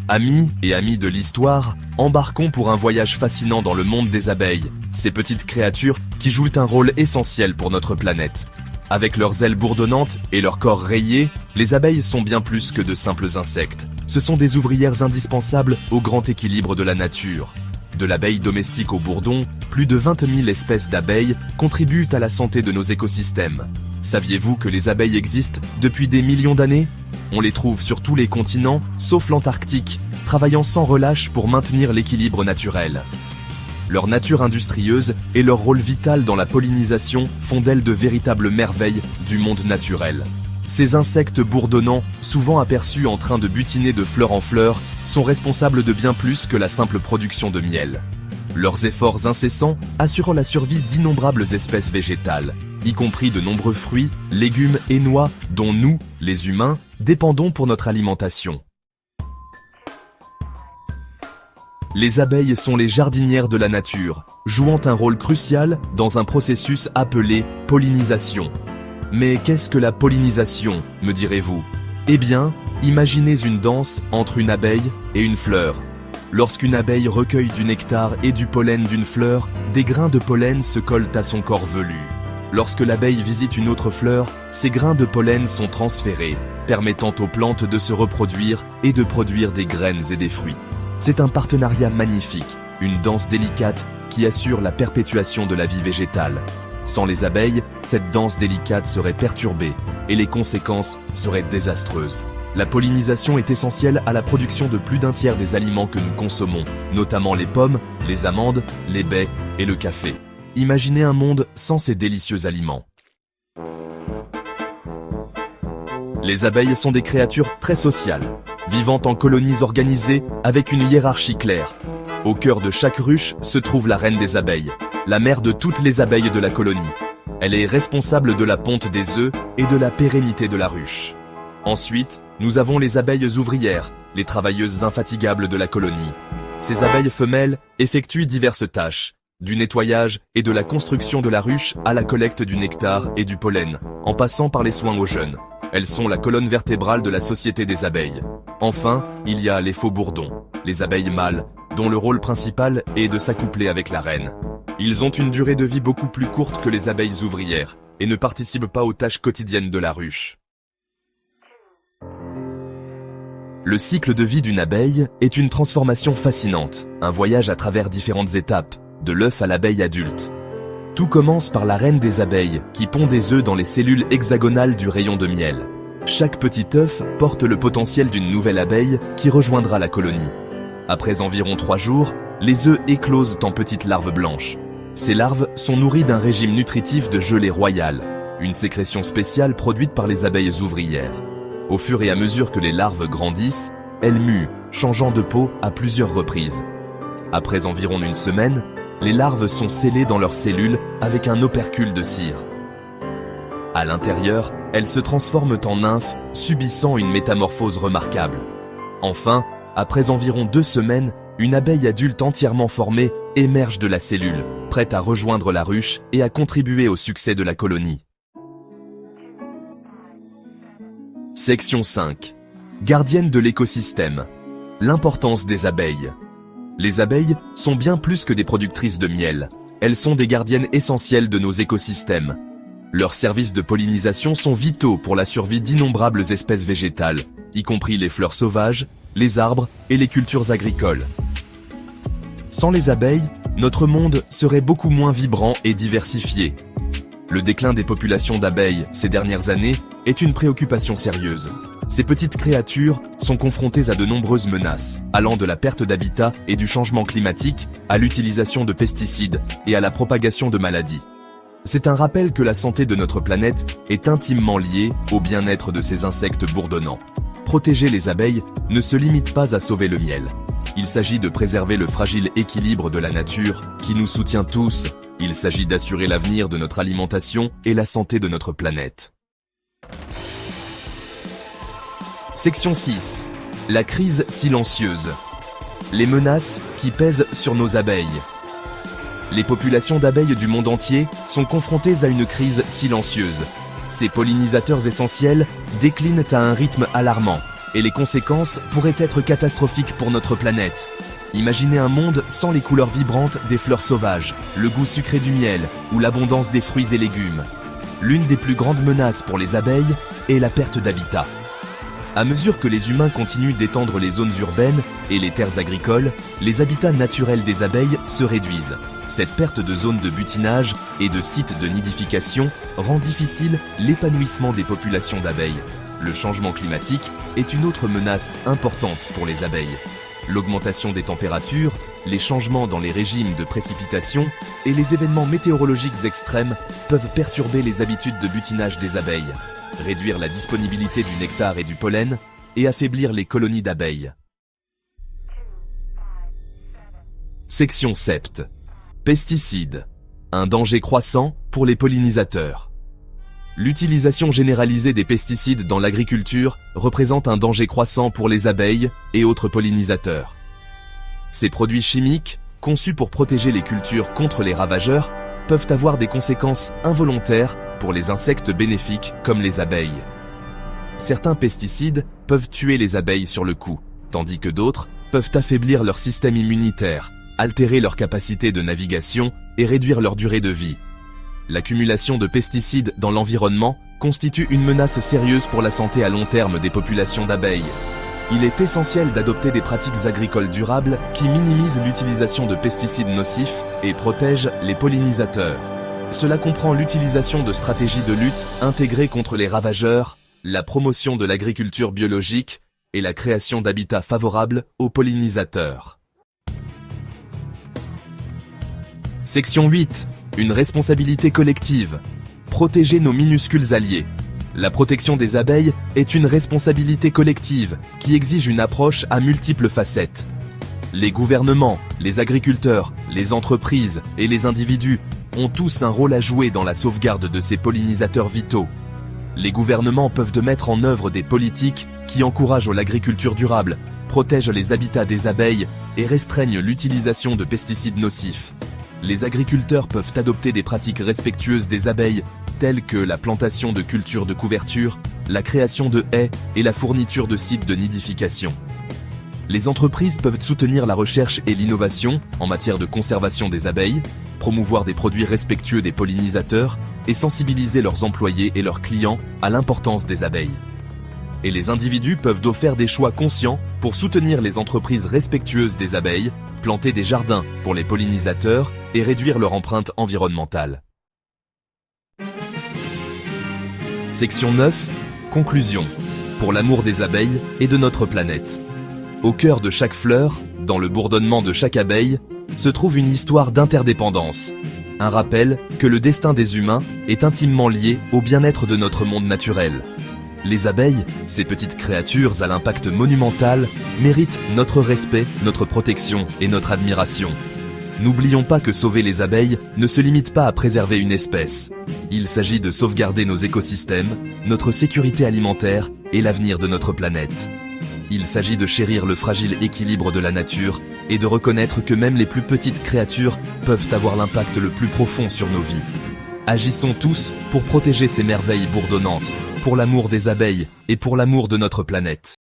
Amis et amis de l'histoire, embarquons pour un voyage fascinant dans le monde des abeilles, ces petites créatures qui jouent un rôle essentiel pour notre planète. Avec leurs ailes bourdonnantes et leur corps rayé, les abeilles sont bien plus que de simples insectes. Ce sont des ouvrières indispensables au grand équilibre de la nature. De l'abeille domestique au bourdon, plus de 20 000 espèces d'abeilles contribuent à la santé de nos écosystèmes. Saviez-vous que les abeilles existent depuis des millions d'années ? On les trouve sur tous les continents, sauf l'Antarctique, travaillant sans relâche pour maintenir l'équilibre naturel. Leur nature industrieuse et leur rôle vital dans la pollinisation font d'elles de véritables merveilles du monde naturel. Ces insectes bourdonnants, souvent aperçus en train de butiner de fleur en fleur, sont responsables de bien plus que la simple production de miel. Leurs efforts incessants assurent la survie d'innombrables espèces végétales, y compris de nombreux fruits, légumes et noix dont nous, les humains, dépendons pour notre alimentation. Les abeilles sont les jardinières de la nature, jouant un rôle crucial dans un processus appelé pollinisation. Mais qu'est-ce que la pollinisation, me direz-vous ? Eh bien, imaginez une danse entre une abeille et une fleur. Lorsqu'une abeille recueille du nectar et du pollen d'une fleur, des grains de pollen se collent à son corps velu. Lorsque l'abeille visite une autre fleur, ces grains de pollen sont transférés, permettant aux plantes de se reproduire et de produire des graines et des fruits. C'est un partenariat magnifique, une danse délicate qui assure la perpétuation de la vie végétale. Sans les abeilles, cette danse délicate serait perturbée et les conséquences seraient désastreuses. La pollinisation est essentielle à la production de plus d'un tiers des aliments que nous consommons, notamment les pommes, les amandes, les baies et le café. Imaginez un monde sans ces délicieux aliments. Les abeilles sont des créatures très sociales, vivant en colonies organisées avec une hiérarchie claire. Au cœur de chaque ruche se trouve la reine des abeilles, la mère de toutes les abeilles de la colonie. Elle est responsable de la ponte des œufs et de la pérennité de la ruche. Ensuite, nous avons les abeilles ouvrières, les travailleuses infatigables de la colonie. Ces abeilles femelles effectuent diverses tâches, du nettoyage et de la construction de la ruche à la collecte du nectar et du pollen, en passant par les soins aux jeunes. Elles sont la colonne vertébrale de la société des abeilles. Enfin, il y a les faux bourdons, les abeilles mâles, dont le rôle principal est de s'accoupler avec la reine. Ils ont une durée de vie beaucoup plus courte que les abeilles ouvrières et ne participent pas aux tâches quotidiennes de la ruche. Le cycle de vie d'une abeille est une transformation fascinante, un voyage à travers différentes étapes, de l'œuf à l'abeille adulte. Tout commence par la reine des abeilles, qui pond des œufs dans les cellules hexagonales du rayon de miel. Chaque petit œuf porte le potentiel d'une nouvelle abeille qui rejoindra la colonie. Après environ 3 jours, les œufs éclosent en petites larves blanches. Ces larves sont nourries d'un régime nutritif de gelée royale, une sécrétion spéciale produite par les abeilles ouvrières. Au fur et à mesure que les larves grandissent, elles muent, changeant de peau à plusieurs reprises. Après environ une semaine, les larves sont scellées dans leurs cellules avec un opercule de cire. À l'intérieur, elles se transforment en nymphes, subissant une métamorphose remarquable. Enfin, après environ 2 semaines, une abeille adulte entièrement formée émerge de la cellule, prête à rejoindre la ruche et à contribuer au succès de la colonie. Section 5. Gardienne de l'écosystème. L'importance des abeilles. Les abeilles sont bien plus que des productrices de miel. Elles sont des gardiennes essentielles de nos écosystèmes. Leurs services de pollinisation sont vitaux pour la survie d'innombrables espèces végétales, y compris les fleurs sauvages, les arbres et les cultures agricoles. Sans les abeilles, notre monde serait beaucoup moins vibrant et diversifié. Le déclin des populations d'abeilles ces dernières années est une préoccupation sérieuse. Ces petites créatures sont confrontées à de nombreuses menaces, allant de la perte d'habitat et du changement climatique à l'utilisation de pesticides et à la propagation de maladies. C'est un rappel que la santé de notre planète est intimement liée au bien-être de ces insectes bourdonnants. Protéger les abeilles ne se limite pas à sauver le miel. Il s'agit de préserver le fragile équilibre de la nature qui nous soutient tous. Il s'agit d'assurer l'avenir de notre alimentation et la santé de notre planète. Section 6. La crise silencieuse. Les menaces qui pèsent sur nos abeilles. Les populations d'abeilles du monde entier sont confrontées à une crise silencieuse. Ces pollinisateurs essentiels déclinent à un rythme alarmant, et les conséquences pourraient être catastrophiques pour notre planète. Imaginez un monde sans les couleurs vibrantes des fleurs sauvages, le goût sucré du miel ou l'abondance des fruits et légumes. L'une des plus grandes menaces pour les abeilles est la perte d'habitat. À mesure que les humains continuent d'étendre les zones urbaines et les terres agricoles, les habitats naturels des abeilles se réduisent. Cette perte de zones de butinage et de sites de nidification rend difficile l'épanouissement des populations d'abeilles. Le changement climatique est une autre menace importante pour les abeilles. L'augmentation des températures, les changements dans les régimes de précipitation et les événements météorologiques extrêmes peuvent perturber les habitudes de butinage des abeilles, réduire la disponibilité du nectar et du pollen et affaiblir les colonies d'abeilles. Section 7. Pesticides. Un danger croissant pour les pollinisateurs. L'utilisation généralisée des pesticides dans l'agriculture représente un danger croissant pour les abeilles et autres pollinisateurs. Ces produits chimiques, conçus pour protéger les cultures contre les ravageurs, peuvent avoir des conséquences involontaires pour les insectes bénéfiques comme les abeilles. Certains pesticides peuvent tuer les abeilles sur le coup, tandis que d'autres peuvent affaiblir leur système immunitaire, altérer leur capacité de navigation et réduire leur durée de vie. L'accumulation de pesticides dans l'environnement constitue une menace sérieuse pour la santé à long terme des populations d'abeilles. Il est essentiel d'adopter des pratiques agricoles durables qui minimisent l'utilisation de pesticides nocifs et protègent les pollinisateurs. Cela comprend l'utilisation de stratégies de lutte intégrées contre les ravageurs, la promotion de l'agriculture biologique et la création d'habitats favorables aux pollinisateurs. Section 8. Une responsabilité collective. Protéger nos minuscules alliés. La protection des abeilles est une responsabilité collective qui exige une approche à multiples facettes. Les gouvernements, les agriculteurs, les entreprises et les individus ont tous un rôle à jouer dans la sauvegarde de ces pollinisateurs vitaux. Les gouvernements peuvent mettre en œuvre des politiques qui encouragent l'agriculture durable, protègent les habitats des abeilles et restreignent l'utilisation de pesticides nocifs. Les agriculteurs peuvent adopter des pratiques respectueuses des abeilles, telles que la plantation de cultures de couverture, la création de haies et la fourniture de sites de nidification. Les entreprises peuvent soutenir la recherche et l'innovation en matière de conservation des abeilles, promouvoir des produits respectueux des pollinisateurs et sensibiliser leurs employés et leurs clients à l'importance des abeilles. Et les individus peuvent donc faire des choix conscients pour soutenir les entreprises respectueuses des abeilles, planter des jardins pour les pollinisateurs et réduire leur empreinte environnementale. Section 9. Conclusion. Pour l'amour des abeilles et de notre planète. Au cœur de chaque fleur, dans le bourdonnement de chaque abeille, se trouve une histoire d'interdépendance. Un rappel que le destin des humains est intimement lié au bien-être de notre monde naturel. Les abeilles, ces petites créatures à l'impact monumental, méritent notre respect, notre protection et notre admiration. N'oublions pas que sauver les abeilles ne se limite pas à préserver une espèce. Il s'agit de sauvegarder nos écosystèmes, notre sécurité alimentaire et l'avenir de notre planète. Il s'agit de chérir le fragile équilibre de la nature et de reconnaître que même les plus petites créatures peuvent avoir l'impact le plus profond sur nos vies. Agissons tous pour protéger ces merveilles bourdonnantes, pour l'amour des abeilles et pour l'amour de notre planète.